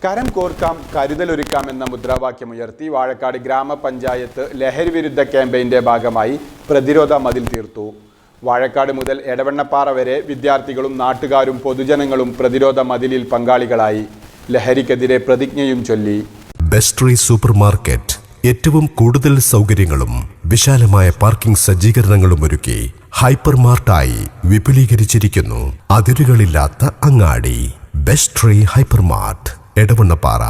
കരം കോർക്കാം കരുതലൊരുക്കാം എന്ന മുദ്രാവാക്യമുയർത്തി വാഴക്കാട് ഗ്രാമപഞ്ചായത്ത് ലഹരി വിരുദ്ധ ക്യാമ്പയിൻ്റെ ഭാഗമായി പ്രതിരോധ മതിൽ തീർത്തു. വാഴക്കാട് മുതൽ എടവണ്ണപ്പാറ വരെ വിദ്യാർത്ഥികളും നാട്ടുകാരും പൊതുജനങ്ങളും പ്രതിരോധ മതിലിൽ പങ്കാളികളായി. ലഹരിക്കെതിരെ പ്രതിജ്ഞയും ചൊല്ലി. ബെസ്ട്രി സൂപ്പർ മാർക്കറ്റ് ഏറ്റവും കൂടുതൽ സൗകര്യങ്ങളും വിശാലമായ പാർക്കിംഗ് സജ്ജീകരണങ്ങളും ഒരുക്കി ഹൈപ്പർ മാർട്ടായി വിപുലീകരിച്ചിരിക്കുന്നു. അതിരുകളില്ലാത്ത അങ്ങാടി. ബെസ്ട്രി ഹൈപ്പർ മാർട്ട്, എടവണ്ണപ്പാറ.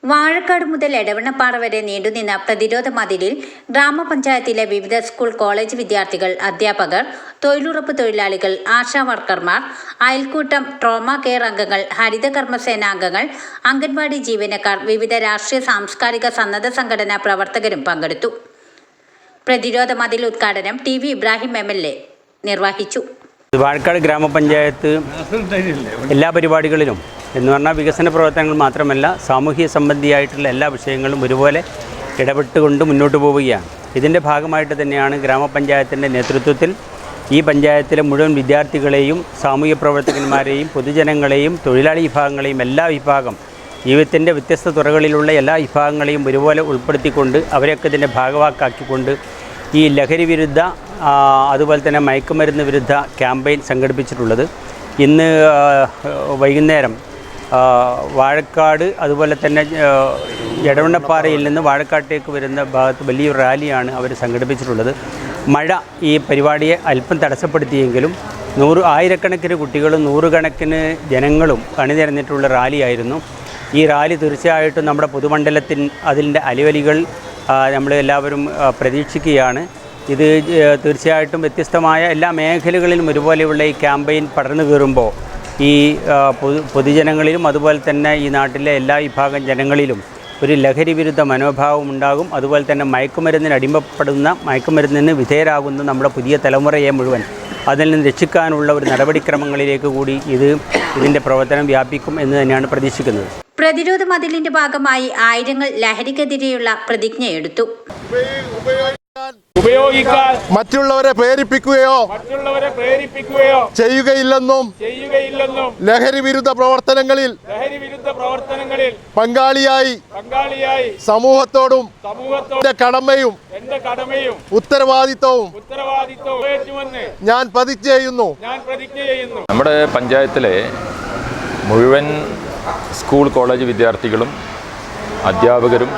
വാഴക്കാട് മുതൽ എടവണ്ണപ്പാറ വരെ നീണ്ടുനിന്ന പ്രതിരോധ മതിലിൽ ഗ്രാമപഞ്ചായത്തിലെ വിവിധ സ്കൂൾ കോളേജ് വിദ്യാർത്ഥികൾ, അധ്യാപകർ, തൊഴിലുറപ്പ് തൊഴിലാളികൾ, ആശാ വർക്കർമാർ, അയൽക്കൂട്ടം, ട്രോമ കെയർ അംഗങ്ങൾ, ഹരിത കർമ്മസേനാംഗങ്ങൾ, അംഗൻവാടി ജീവനക്കാർ, വിവിധ രാഷ്ട്രീയ സാംസ്കാരിക സന്നദ്ധ സംഘടനാ പ്രവർത്തകരും പങ്കെടുത്തു. പ്രതിരോധ മതിൽ ഉദ്ഘാടനം ടി വി ഇബ്രാഹിം MLA നിർവഹിച്ചു. വാഴക്കാട് ഗ്രാമപഞ്ചായത്ത് എല്ലാ പരിപാടികളിലും എന്ന് പറഞ്ഞാൽ വികസന പ്രവർത്തനങ്ങൾ മാത്രമല്ല, സാമൂഹിക സംബന്ധിയായിട്ടുള്ള എല്ലാ വിഷയങ്ങളും ഒരുപോലെ ഇടപെട്ടുകൊണ്ട് മുന്നോട്ട് പോവുകയാണ്. ഇതിൻ്റെ ഭാഗമായിട്ട് തന്നെയാണ് ഗ്രാമപഞ്ചായത്തിൻ്റെ നേതൃത്വത്തിൽ ഈ പഞ്ചായത്തിലെ മുഴുവൻ വിദ്യാർത്ഥികളെയും, സാമൂഹിക പ്രവർത്തകന്മാരെയും, പൊതുജനങ്ങളെയും, തൊഴിലാളി വിഭാഗങ്ങളെയും, എല്ലാ വിഭാഗം ജീവിതത്തിൻ്റെ വ്യത്യസ്ത തുറകളിലുള്ള എല്ലാ വിഭാഗങ്ങളെയും ഒരുപോലെ ഉൾപ്പെടുത്തിക്കൊണ്ട് അവരെയൊക്കെ ഇതിൻ്റെ ഭാഗവാക്കാക്കിക്കൊണ്ട് ഈ ലഹരി വിരുദ്ധ അതുപോലെ തന്നെ മയക്കുമരുന്ന് വിരുദ്ധ ക്യാമ്പയിൻ സംഘടിപ്പിച്ചിട്ടുള്ളത്. ഇന്ന് വൈകുന്നേരം വാഴക്കാട് അതുപോലെ തന്നെ എടവണ്ണപ്പാറയിൽ നിന്ന് വാഴക്കാട്ടേക്ക് വരുന്ന ഭാഗത്ത് വലിയൊരു റാലിയാണ് അവർ സംഘടിപ്പിച്ചിട്ടുള്ളത്. മഴ ഈ പരിപാടിയെ അല്പം തടസ്സപ്പെടുത്തിയെങ്കിലും ആയിരക്കണക്കിന് കുട്ടികളും നൂറുകണക്കിന് ജനങ്ങളും അണിനിരന്നിട്ടുള്ള റാലിയായിരുന്നു. ഈ റാലി തീർച്ചയായിട്ടും നമ്മുടെ പൊതുമണ്ഡലത്തിൽ അതിൻ്റെ അലിവലികൾ നമ്മൾ എല്ലാവരും പ്രതീക്ഷിക്കുകയാണ്. ഇത് തീർച്ചയായിട്ടും വ്യത്യസ്തമായ എല്ലാ മേഖലകളിലും ഒരുപോലെയുള്ള ഈ ക്യാമ്പയിൻ പടർന്നു കയറുമ്പോൾ ഈ പൊതുജനങ്ങളിലും അതുപോലെ തന്നെ ഈ നാട്ടിലെ എല്ലാ വിഭാഗം ജനങ്ങളിലും ഒരു ലഹരി വിരുദ്ധ മനോഭാവം ഉണ്ടാകും. അതുപോലെ തന്നെ മയക്കുമരുന്നിന് അടിമപ്പെടുന്ന, മയക്കുമരുന്നിന് വിധേയരാകുന്ന നമ്മുടെ പുതിയ തലമുറയെ മുഴുവൻ അതിൽ നിന്ന് രക്ഷിക്കാനുള്ള ഒരു നടപടിക്രമങ്ങളിലേക്ക് കൂടി ഇതിൻ്റെ പ്രവർത്തനം വ്യാപിക്കും എന്ന് തന്നെയാണ് പ്രതീക്ഷിക്കുന്നത്. പ്രതിരോധ മതിലിന്റെ ഭാഗമായി ആയിരങ്ങൾ ലഹരിക്കെതിരെയുള്ള പ്രതിജ്ഞയെടുത്തു. മറ്റുള്ളവരെ പ്രേരിപ്പിക്കുകയോ ചെയ്യുകയില്ലെന്നും ലഹരി വിരുദ്ധ പ്രവർത്തനങ്ങളിൽ പങ്കാളിയായി സമൂഹത്തോടും കടമയും ഉത്തരവാദിത്വവും ഞാൻ പ്രതിജ്ഞ ചെയ്യുന്നു. നമ്മുടെ പഞ്ചായത്തിലെ മുഴുവൻ സ്കൂൾ കോളേജ് വിദ്യാർത്ഥികളും അധ്യാപകരും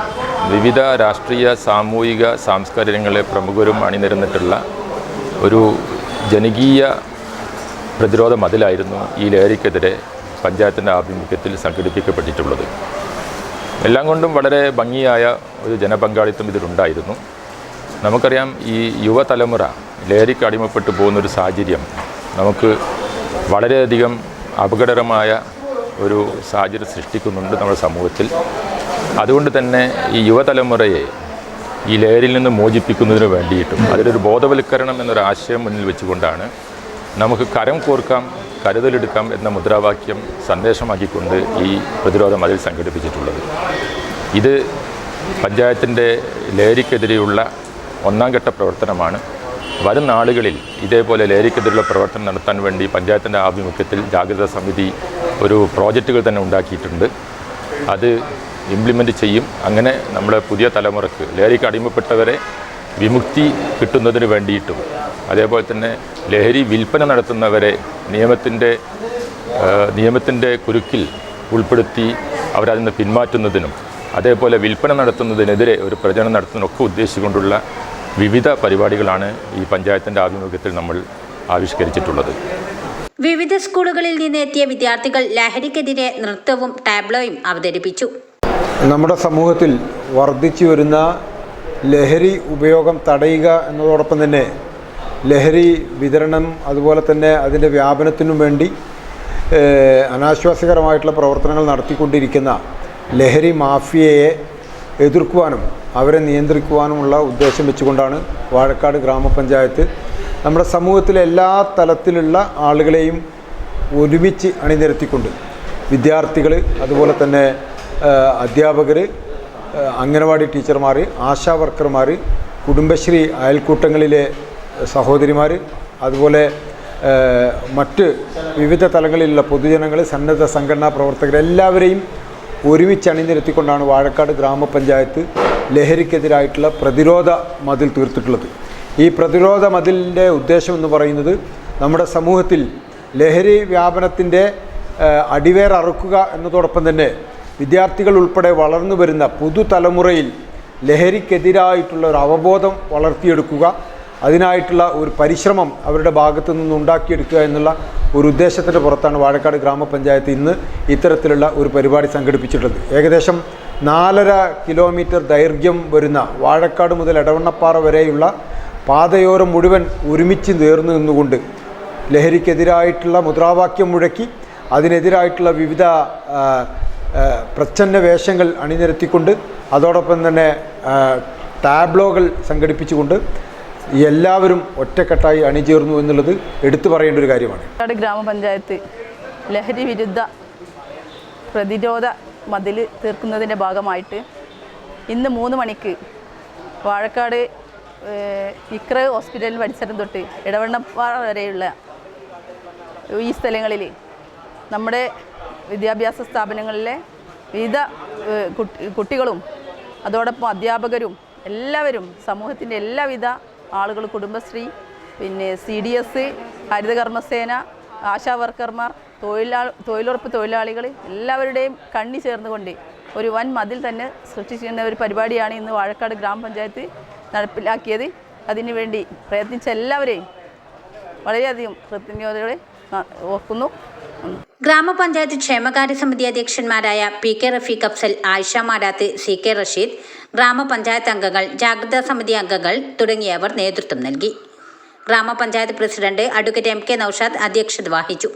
വിവിധ രാഷ്ട്രീയ, സാമൂഹിക, സാംസ്കാരിക രംഗങ്ങളിലെ പ്രമുഖരും അണിനിരന്നിട്ടുള്ള ഒരു ജനകീയ പ്രതിരോധ മതിലായിരുന്നു ഈ ലഹരിക്കെതിരെ പഞ്ചായത്തിൻ്റെ ആഭിമുഖ്യത്തിൽ സംഘടിപ്പിക്കപ്പെട്ടിട്ടുള്ളത്. എല്ലാം കൊണ്ടും വളരെ ഭംഗിയായ ഒരു ജനപങ്കാളിത്തം ഇതിലുണ്ടായിരുന്നു. നമുക്കറിയാം, ഈ യുവതലമുറ ലഹരിക്ക് അടിമപ്പെട്ടു പോകുന്നൊരു സാഹചര്യം നമുക്ക് വളരെയധികം അപകടകരമായ ഒരു സാഹചര്യം സൃഷ്ടിക്കുന്നുണ്ട് നമ്മുടെ സമൂഹത്തിൽ. അതുകൊണ്ട് തന്നെ ഈ യുവതലമുറയെ ഈ ലഹരിയിൽ നിന്ന് മോചിപ്പിക്കുന്നതിന് വേണ്ടിയിട്ടും അതിലൊരു ബോധവൽക്കരണം എന്നൊരു ആശയം മുന്നിൽ വെച്ചുകൊണ്ടാണ് നമുക്ക് കരം കോർക്കാം കരുതലെടുക്കാം എന്ന മുദ്രാവാക്യം സന്ദേശമാക്കിക്കൊണ്ട് ഈ പ്രതിരോധ മതിൽ സംഘടിപ്പിച്ചിട്ടുള്ളത്. ഇത് പഞ്ചായത്തിൻ്റെ ലഹരിക്കെതിരെയുള്ള ഒന്നാം ഘട്ട പ്രവർത്തനമാണ്. വരും നാളുകളിൽ ഇതേപോലെ ലഹരിക്കെതിരെയുള്ള പ്രവർത്തനം നടത്താൻ വേണ്ടി പഞ്ചായത്തിൻ്റെ ആഭിമുഖ്യത്തിൽ ജാഗ്രതാ സമിതി ഒരു പ്രോജക്റ്റുകൾ തന്നെ ഉണ്ടാക്കിയിട്ടുണ്ട്. അത് ഇംപ്ലിമെൻറ്റ് ചെയ്യും. അങ്ങനെ നമ്മുടെ പുതിയ തലമുറക്ക് ലഹരിക്ക് അടിമപ്പെട്ടവരെ വിമുക്തി കിട്ടുന്നതിന് വേണ്ടിയിട്ടും അതേപോലെ തന്നെ ലഹരി വിൽപ്പന നടത്തുന്നവരെ നിയമത്തിൻ്റെ കുരുക്കിൽ ഉൾപ്പെടുത്തി അവരതിൽ നിന്ന് പിന്മാറ്റുന്നതിനും അതേപോലെ വിൽപ്പന നടത്തുന്നതിനെതിരെ ഒരു പ്രചരണം നടത്തുന്നതിനൊക്കെ ഉദ്ദേശിച്ചുകൊണ്ടുള്ള വിവിധ പരിപാടികളാണ് ഈ പഞ്ചായത്തിൻ്റെ ആഭിമുഖ്യത്തിൽ നമ്മൾ ആവിഷ്കരിച്ചിട്ടുള്ളത്. വിവിധ സ്കൂളുകളിൽ നിന്ന് എത്തിയ വിദ്യാർത്ഥികൾ ലഹരിക്കെതിരെ നൃത്തവും ടാബ്ലോയും അവതരിപ്പിച്ചു. നമ്മുടെ സമൂഹത്തിൽ വർദ്ധിച്ചു വരുന്ന ലഹരി ഉപയോഗം തടയുക എന്നതോടൊപ്പം തന്നെ ലഹരി വിതരണം അതുപോലെ തന്നെ അതിൻ്റെ വ്യാപനത്തിനും വേണ്ടി അനാശ്വാസകരമായിട്ടുള്ള പ്രവർത്തനങ്ങൾ നടത്തിക്കൊണ്ടിരിക്കുന്ന ലഹരി മാഫിയയെ എതിർക്കുവാനും അവരെ നിയന്ത്രിക്കുവാനുമുള്ള ഉദ്ദേശം വെച്ചുകൊണ്ടാണ് വാഴക്കാട് ഗ്രാമപഞ്ചായത്ത് നമ്മുടെ സമൂഹത്തിലെ എല്ലാ തലത്തിലുള്ള ആളുകളെയും ഒരുമിച്ച് അണിനിരത്തിക്കൊണ്ട് വിദ്യാർത്ഥികൾ, അതുപോലെ തന്നെ അധ്യാപകർ, അംഗനവാടി ടീച്ചർമാർ, ആശാ വർക്കർമാർ, കുടുംബശ്രീ അയൽക്കൂട്ടങ്ങളിലെ സഹോദരിമാർ, അതുപോലെ മറ്റ് വിവിധ തലങ്ങളിലുള്ള പൊതുജനങ്ങൾ, സന്നദ്ധ സംഘടനാ പ്രവർത്തകർ എല്ലാവരെയും ഒരുമിച്ച് അണിനിരത്തിക്കൊണ്ടാണ് വാഴക്കാട് ഗ്രാമപഞ്ചായത്ത് ലഹരിക്കെതിരായിട്ടുള്ള പ്രതിരോധ മതിൽ തീർത്തിട്ടുള്ളത്. ഈ പ്രതിരോധ മതിലിൻ്റെ ഉദ്ദേശം എന്ന് പറയുന്നത് നമ്മുടെ സമൂഹത്തിൽ ലഹരി വ്യാപനത്തിൻ്റെ അടിവേരറുക്കുക എന്നതോടൊപ്പം തന്നെ വിദ്യാർത്ഥികൾ ഉൾപ്പെടെ വളർന്നു വരുന്ന പുതുതലമുറയിൽ ലഹരിക്കെതിരായിട്ടുള്ള ഒരു അവബോധം വളർത്തിയെടുക്കുക, അതിനായിട്ടുള്ള ഒരു പരിശ്രമം അവരുടെ ഭാഗത്തു നിന്ന് ഉണ്ടാക്കിയെടുക്കുക എന്നുള്ള ഒരു ഉദ്ദേശത്തിൻ്റെ പുറത്താണ് വാഴക്കാട് ഗ്രാമപഞ്ചായത്ത് ഇന്ന് ഇത്തരത്തിലുള്ള ഒരു പരിപാടി സംഘടിപ്പിച്ചിട്ടുള്ളത്. ഏകദേശം 4.5 കിലോമീറ്റർ ദൈർഘ്യം വരുന്ന വാഴക്കാട് മുതൽ എടവണ്ണപ്പാറ വരെയുള്ള പാതയോരം മുഴുവൻ ഒരുമിച്ച് നേർന്നു നിന്നുകൊണ്ട് ലഹരിക്കെതിരായിട്ടുള്ള മുദ്രാവാക്യം മുഴക്കി അതിനെതിരായിട്ടുള്ള വിവിധ പ്രച്ഛന്ന വേഷങ്ങൾ അണിനിരത്തിക്കൊണ്ട് അതോടൊപ്പം തന്നെ ടാബ്ലോകൾ സംഘടിപ്പിച്ചുകൊണ്ട് എല്ലാവരും ഒറ്റക്കെട്ടായി അണിചേർന്നു എന്നുള്ളത് എടുത്തു പറയേണ്ട ഒരു കാര്യമാണ്. വാഴക്കാട് ഗ്രാമപഞ്ചായത്ത് ലഹരി വിരുദ്ധ പ്രതിരോധ മതിൽ തീർക്കുന്നതിൻ്റെ ഭാഗമായിട്ട് ഇന്ന് 3 മണിക്ക് വാഴക്കാട് ഇക്ര ഹോസ്പിറ്റൽ പരിസരം തൊട്ട് എടവണ്ണപ്പാറ വരെയുള്ള ഈ സ്ഥലങ്ങളിൽ നമ്മുടെ വിദ്യാഭ്യാസ സ്ഥാപനങ്ങളിലെ വിവിധ കുട്ടികളും അതോടൊപ്പം അധ്യാപകരും എല്ലാവരും സമൂഹത്തിൻ്റെ എല്ലാവിധ ആളുകൾ, കുടുംബശ്രീ, പിന്നെ CDS, ഹരിതകർമ്മസേന, ആശാ വർക്കർമാർ, തൊഴിലുറപ്പ് തൊഴിലാളികൾ എല്ലാവരുടെയും കണ്ണി ചേർന്നുകൊണ്ട് ഒരു വൻ മതിൽ തന്നെ സൃഷ്ടിച്ചിരുന്ന ഒരു പരിപാടിയാണ് ഇന്ന് വാഴക്കാട് ഗ്രാമപഞ്ചായത്ത് നടപ്പിലാക്കിയത്. അതിനുവേണ്ടി പ്രയത്നിച്ച എല്ലാവരെയും വളരെയധികം കൃതജ്ഞതയോടെ ഓർക്കുന്നു. ഗ്രാമപഞ്ചായത്ത് ക്ഷേമകാര്യ സമിതി അധ്യക്ഷന്മാരായ PK റഫീഖ് അഫ്സൽ, ആയിഷ മാരാത്ത്, CK റഷീദ്, ഗ്രാമപഞ്ചായത്ത് അംഗങ്ങൾ, ജാഗ്രതാ സമിതി അംഗങ്ങൾ തുടങ്ങിയവർ നേതൃത്വം നൽകി. ഗ്രാമപഞ്ചായത്ത് പ്രസിഡന്റ് അഡ്വക്കേറ്റ് MK നൌഷാദ് അധ്യക്ഷത വഹിച്ചു.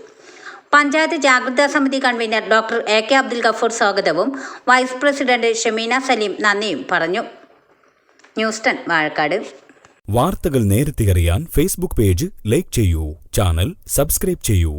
പഞ്ചായത്ത് ജാഗ്രതാ സമിതി convener doctor AK Abdul Gafoor സ്വാഗതവും വൈസ് പ്രസിഡന്റ് ഷമീന സലീം നന്ദിയും പറഞ്ഞു. ന്യൂസ് 10 വാഴക്കാട്. വാർത്തകൾ നേരത്തെ അറിയാൻ ഫേസ്ബുക്ക് പേജ് ലൈക്ക് ചെയ്യൂ, ചാനൽ സബ്സ്ക്രൈബ് ചെയ്യൂ.